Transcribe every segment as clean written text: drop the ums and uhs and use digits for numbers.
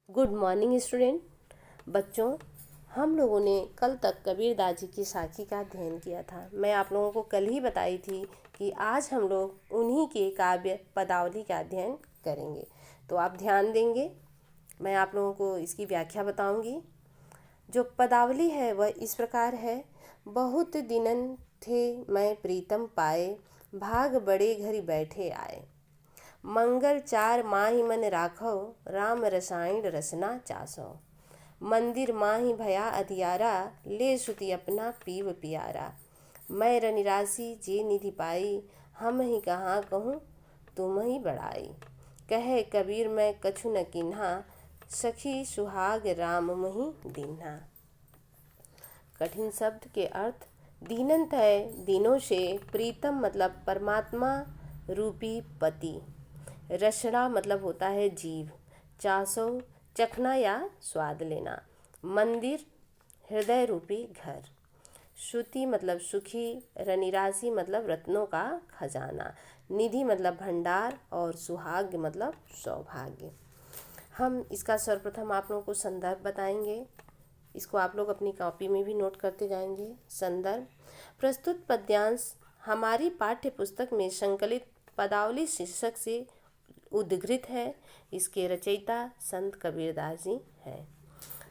Good morning student. बच्चों, हम लोगों ने कल तक कबीरदास जी की साखी का अध्ययन किया था। मैं आप लोगों को कल ही बताई थी कि आज हम लोग उन्हीं के काव्य पदावली का अध्ययन करेंगे। तो आप ध्यान देंगे, मैं आप लोगों को इसकी व्याख्या बताऊंगी। जो पदावली है वह इस प्रकार है। बहुत दिनन थे मैं प्रीतम पाए, भाग बड़े घरी बैठे आए। मंगल चार माही मन राखो, राम रसायन रसना चासो। मंदिर माही भया अधियारा, ले सुती अपना पीव पियारा। मैं रनिरासी जे निधि पाई, हम ही कहाँ कहूँ तुम ही बड़ाई। कहे कबीर मैं कछु न किन्हा, सखी सुहाग राम मही दीन्हा। कठिन शब्द के अर्थ। दीनंत है दिनों से, प्रीतम मतलब परमात्मा रूपी पति। रसना मतलब होता है जीव। चासो चखना या स्वाद लेना। मंदिर हृदय रूपी घर। श्रुति मतलब सुखी। रनिराशि मतलब रत्नों का खजाना। निधि मतलब भंडार और सुहाग्य मतलब सौभाग्य। हम इसका सर्वप्रथम आप लोगों को संदर्भ बताएंगे। इसको आप लोग अपनी कॉपी में भी नोट करते जाएंगे। संदर्भ। प्रस्तुत पद्यांश हमारी पाठ्य पुस्तक में संकलित पदावली शीर्षक से उद्धृत है। इसके रचयिता संत कबीरदास जी हैं।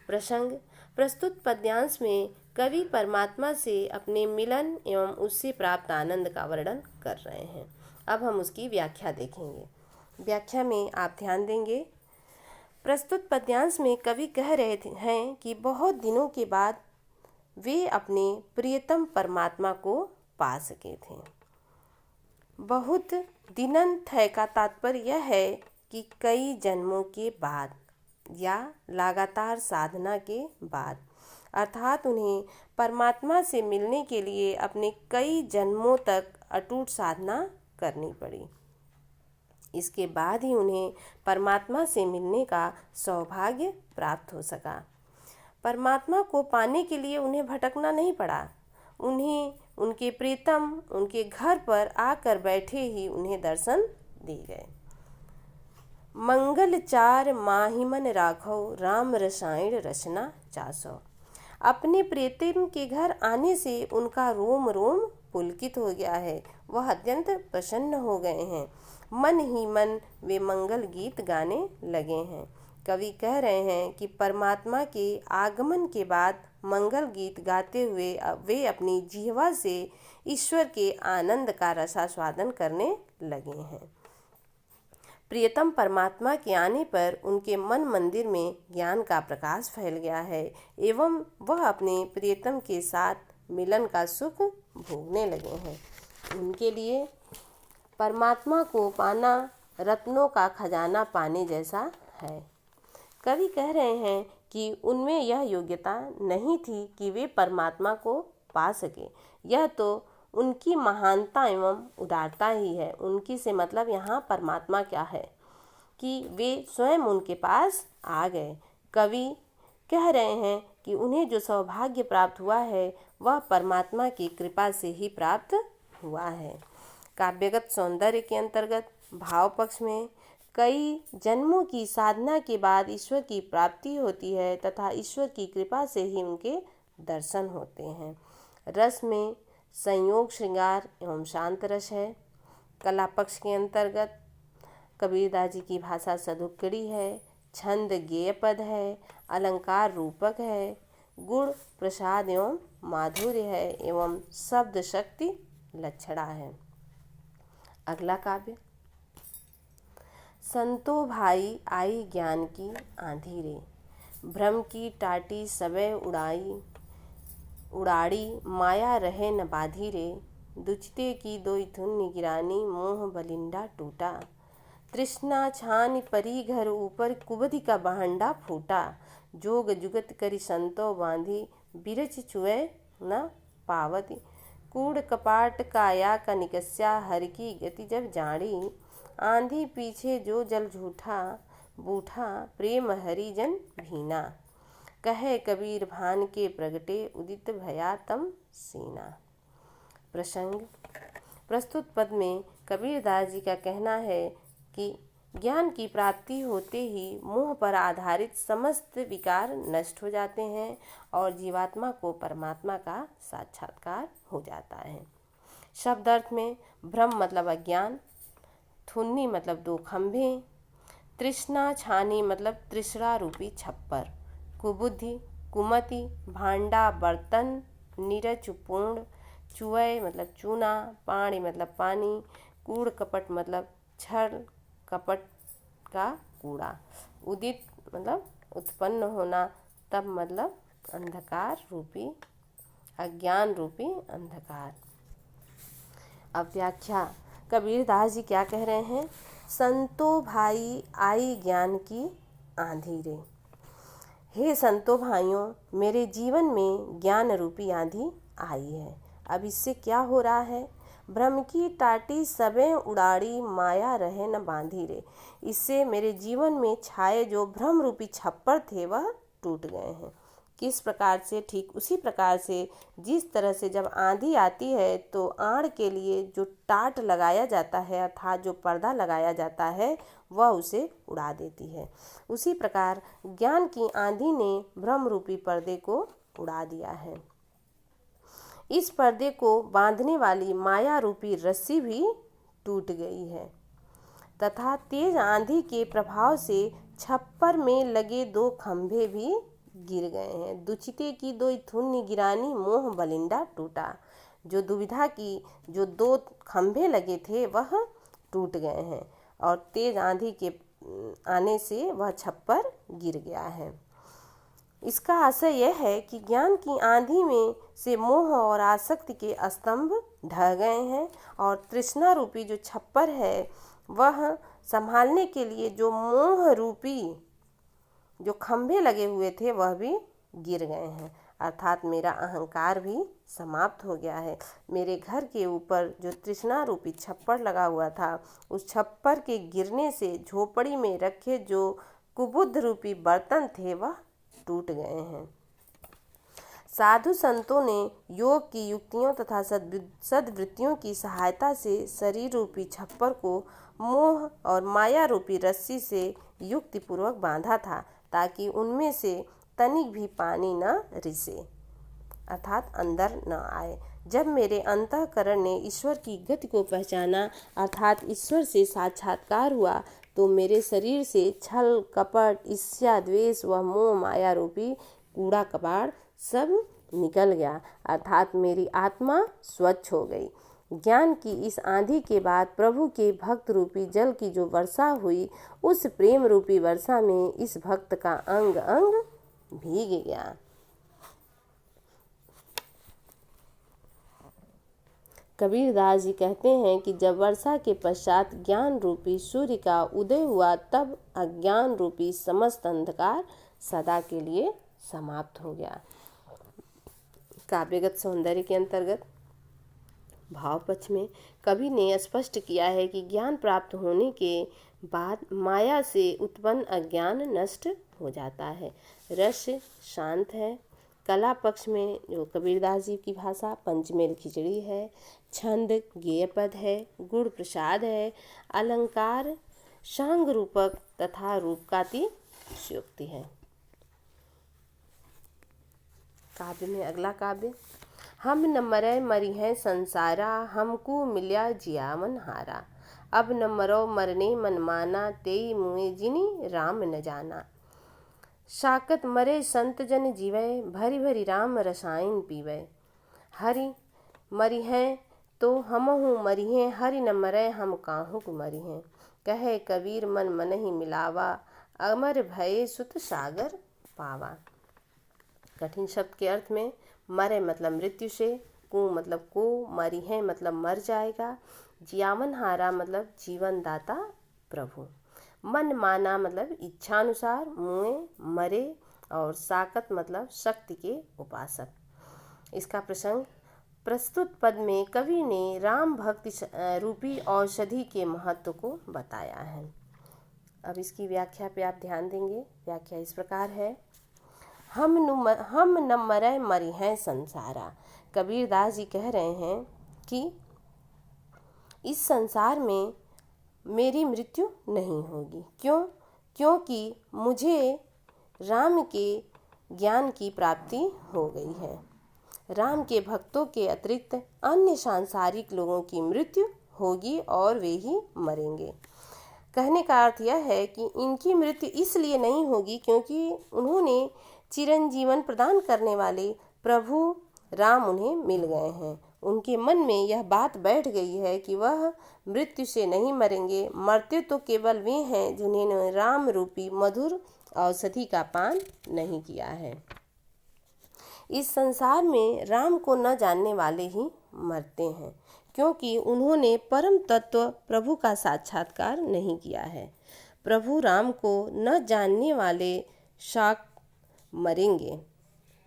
प्रसंग। प्रस्तुत पद्यांश में कवि परमात्मा से अपने मिलन एवं उससे प्राप्त आनंद का वर्णन कर रहे हैं। अब हम उसकी व्याख्या देखेंगे। व्याख्या में आप ध्यान देंगे। प्रस्तुत पद्यांश में कवि कह रहे हैं कि बहुत दिनों के बाद वे अपने प्रियतम परमात्मा को पा सके थे। बहुत दिनंत है का तात्पर्य यह है कि कई जन्मों के बाद या लगातार साधना के बाद, अर्थात उन्हें परमात्मा से मिलने के लिए अपने कई जन्मों तक अटूट साधना करनी पड़ी। इसके बाद ही उन्हें परमात्मा से मिलने का सौभाग्य प्राप्त हो सका। परमात्मा को पाने के लिए उन्हें भटकना नहीं पड़ा। उन्हें उनके प्रीतम उनके घर पर आकर बैठे ही उन्हें दर्शन दिए गए। मंगल चार माहिमन राघो, राम रसायन रचना चासो। अपने प्रीतम के घर आने से उनका रोम रोम पुलकित हो गया है। वह अत्यंत प्रसन्न हो गए हैं। मन ही मन वे मंगल गीत गाने लगे हैं। कवि कह रहे हैं कि परमात्मा के आगमन के बाद मंगल गीत गाते हुए वे अपनी जिह्वा से ईश्वर के आनंद का रसास्वादन करने लगे हैं। प्रियतम परमात्मा के आने पर उनके मन मंदिर में ज्ञान का प्रकाश फैल गया है एवं वह अपने प्रियतम के साथ मिलन का सुख भोगने लगे हैं। उनके लिए परमात्मा को पाना रत्नों का खजाना पाने जैसा है। कवि कह रहे हैं कि उनमें यह योग्यता नहीं थी कि वे परमात्मा को पा सके। यह तो उनकी महानता एवं उदारता ही है। उनकी से मतलब यहाँ परमात्मा क्या है कि वे स्वयं उनके पास आ गए। कवि कह रहे हैं कि उन्हें जो सौभाग्य प्राप्त हुआ है वह परमात्मा की कृपा से ही प्राप्त हुआ है। काव्यगत सौंदर्य के अंतर्गत भाव पक्ष में कई जन्मों की साधना के बाद ईश्वर की प्राप्ति होती है तथा ईश्वर की कृपा से ही उनके दर्शन होते हैं। रस में संयोग श्रृंगार एवं शांत रस है। कला पक्ष के अंतर्गत कबीरदास जी की भाषा सदुक्कड़ी है। छंद गेय पद है। अलंकार रूपक है। गुण प्रसाद एवं माधुर्य है एवं शब्द शक्ति लक्षणा है। अगला काव्य। संतो भाई आई ज्ञान की आंधी रे, भ्रम की टाटी सबे उड़ाड़ी, माया रहे न बाधी रे। दुचते की दोई धुन निगरानी, मोह बलिंडा टूटा। तृष्णा छान परी घर ऊपर, कुबधि का बहंडा फूटा। जोग जुगत करी संतो बांधी, बिरच छुए न पावती। कूड़ कपाट काया का निकस्या, हर की गति जब जाड़ी। आंधी पीछे जो जल झूठा, बूठा प्रेम हरिजन भीना। कहे कबीर भान के प्रगटे, उदित भया तम सीना। प्रसंग। प्रस्तुत पद में कबीरदास जी का कहना है कि ज्ञान की प्राप्ति होते ही मोह पर आधारित समस्त विकार नष्ट हो जाते हैं और जीवात्मा को परमात्मा का साक्षात्कार हो जाता है। शब्द अर्थ में भ्रम मतलब अज्ञान, थुन्नी मतलब दो खंभे, तृष्णा छानी मतलब तृष्णा रूपी छप्पर, कुबुद्धि कुमति भांडा बर्तन, नीरज पूर्ण, चुअय मतलब चूना, पाणी मतलब पानी, कूड़ कपट मतलब छल कपट का कूड़ा, उदित मतलब उत्पन्न होना, तब मतलब अंधकार रूपी अज्ञान रूपी अंधकार। अब व्याख्या। कबीरदास जी क्या कह रहे हैं? संतो भाई आई ज्ञान की आंधी रे। हे संतो भाइयों, मेरे जीवन में ज्ञान रूपी आंधी आई है। अब इससे क्या हो रहा है? भ्रम की टाटी सबे उड़ाड़ी, माया रहे न बांधी रे। इससे मेरे जीवन में छाए जो भ्रम रूपी छप्पर थे वह टूट गए हैं। किस प्रकार से? ठीक उसी प्रकार से जिस तरह से जब आंधी आती है तो आड़ के लिए जो टाट लगाया जाता है अर्थात जो पर्दा लगाया जाता है वह उसे उड़ा देती है, उसी प्रकार ज्ञान की आंधी ने भ्रम रूपी पर्दे को उड़ा दिया है। इस पर्दे को बांधने वाली माया रूपी रस्सी भी टूट गई है तथा तेज आंधी के प्रभाव से छप्पर में लगे दो खंभे भी गिर गए हैं। दुचिते की दो थुन्नी गिरानी, मोह बलिंडा टूटा। जो दुविधा की जो दो खंभे लगे थे वह टूट गए हैं और तेज आंधी के आने से वह छप्पर गिर गया है। इसका आशय यह है कि ज्ञान की आंधी में से मोह और आसक्ति के स्तंभ ढह गए हैं और तृष्णा रूपी जो छप्पर है वह संभालने के लिए जो मोह रूपी जो खंभे लगे हुए थे वह भी गिर गए हैं, अर्थात मेरा अहंकार भी समाप्त हो गया है। मेरे घर के ऊपर जो तृष्णा रूपी छप्पर लगा हुआ था उस छप्पर के गिरने से झोपड़ी में रखे जो कुबुद्ध रूपी बर्तन थे वह टूट गए हैं। साधु संतों ने योग की युक्तियों तथा सद्वृत्तियों की सहायता से शरीर रूपी छप्पर को मोह और माया रूपी रस्सी से युक्ति पूर्वक बांधा था ताकि उनमें से तनिक भी पानी न रिसे अर्थात अंदर न आए। जब मेरे अंतःकरण ने ईश्वर की गति को पहचाना अर्थात ईश्वर से साक्षात्कार हुआ तो मेरे शरीर से छल कपट ईर्ष्या द्वेष व मोह माया रूपी कूड़ा कबाड़ सब निकल गया अर्थात मेरी आत्मा स्वच्छ हो गई। ज्ञान की इस आंधी के बाद प्रभु के भक्त रूपी जल की जो वर्षा हुई उस प्रेम रूपी वर्षा में इस भक्त का अंग अंग भीग गया। कबीरदास जी कहते हैं कि जब वर्षा के पश्चात ज्ञान रूपी सूर्य का उदय हुआ तब अज्ञान रूपी समस्त अंधकार सदा के लिए समाप्त हो गया। काव्यगत सौंदर्य के अंतर्गत भाव पक्ष में कवि ने स्पष्ट किया है कि ज्ञान प्राप्त होने के बाद माया से उत्पन्न अज्ञान नष्ट हो जाता है। रस शांत है। कला पक्ष में जो कबीरदास जी की भाषा पंचमेल खिचड़ी है, छंद गेय पद है, गुण प्रसाद है, अलंकार शांग रूपक तथा रूपकाती युक्ति है। काव्य में अगला काव्य। हम न मरै मरी हैं संसारा, हमको मिल्या जियावन हारा। अब न मरो मरने मन माना, तेई मुए जिनी राम न जाना। शाकत मरे संत जन जीवै, भरी भरी राम रसायन पीवै। हरि मरी हैं तो हमहु मरी हैं, हरि न मरै हम काहू को मरी हैं। कहे कबीर मन मन ही मिलावा, अमर भये सुत सागर पावा। कठिन शब्द के अर्थ में मरे मतलब मृत्यु से, को मतलब को, मरी है मतलब मर जाएगा, जियावन हारा मतलब जीवन दाता प्रभु, मन माना मतलब इच्छा अनुसार, मुए मरे और साकत मतलब शक्ति के उपासक। इसका प्रसंग प्रस्तुत पद में कवि ने राम भक्ति रूपी औषधि के महत्व को बताया है। अब इसकी व्याख्या पे आप ध्यान देंगे। व्याख्या इस प्रकार है। हम न मरै मरी हैं संसारा। कबीरदास जी कह रहे हैं कि इस संसार में मेरी मृत्यु नहीं होगी। क्यों? क्योंकि मुझे राम के ज्ञान की प्राप्ति हो गई है। राम के भक्तों के अतिरिक्त अन्य सांसारिक लोगों की मृत्यु होगी और वे ही मरेंगे। कहने का अर्थ यह है कि इनकी मृत्यु इसलिए नहीं होगी क्योंकि उन्होंने चिरंजीवन प्रदान करने वाले प्रभु राम उन्हें मिल गए हैं। उनके मन में यह बात बैठ गई है कि वह मृत्यु से नहीं मरेंगे। मरते तो केवल वे हैं जिन्होंने राम रूपी मधुर औषधि का पान नहीं किया है। इस संसार में राम को न जानने वाले ही मरते हैं क्योंकि उन्होंने परम तत्व प्रभु का साक्षात्कार नहीं किया है। प्रभु राम को न जानने वाले शाक मरेंगे,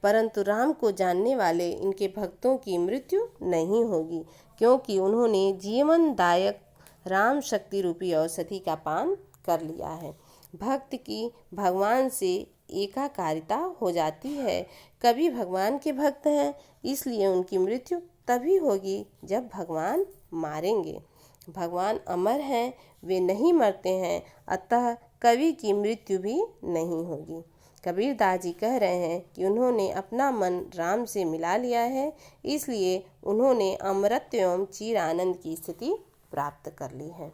परंतु राम को जानने वाले इनके भक्तों की मृत्यु नहीं होगी क्योंकि उन्होंने जीवनदायक राम शक्ति रूपी औषधि का पान कर लिया है। भक्त की भगवान से एकाकारिता हो जाती है। कभी भगवान के भक्त हैं, इसलिए उनकी मृत्यु तभी होगी जब भगवान मारेंगे। भगवान अमर हैं, वे नहीं मरते हैं, अतः कवि की मृत्यु भी नहीं होगी। कबीरदास जी कह रहे हैं कि उन्होंने अपना मन राम से मिला लिया है, इसलिए उन्होंने अमरत्व एवं चिर आनंद की स्थिति प्राप्त कर ली है।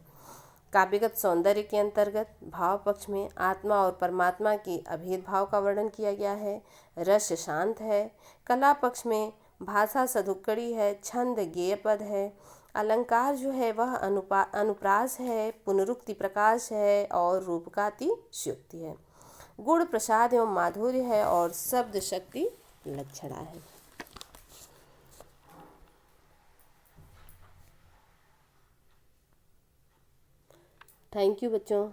काव्यगत सौंदर्य के अंतर्गत भाव पक्ष में आत्मा और परमात्मा के अभेद भाव का वर्णन किया गया है। रस शांत है। कला पक्ष में भाषा सधुक्कड़ी है, छंद गेय पद है, अलंकार जो है वह अनुप्रास है, पुनरुक्ति प्रकाश है और रूप का अतिशयोक्ति है। गुण प्रसाद एवं माधुर्य है और शब्द शक्ति लक्षणा है। थैंक यू बच्चों।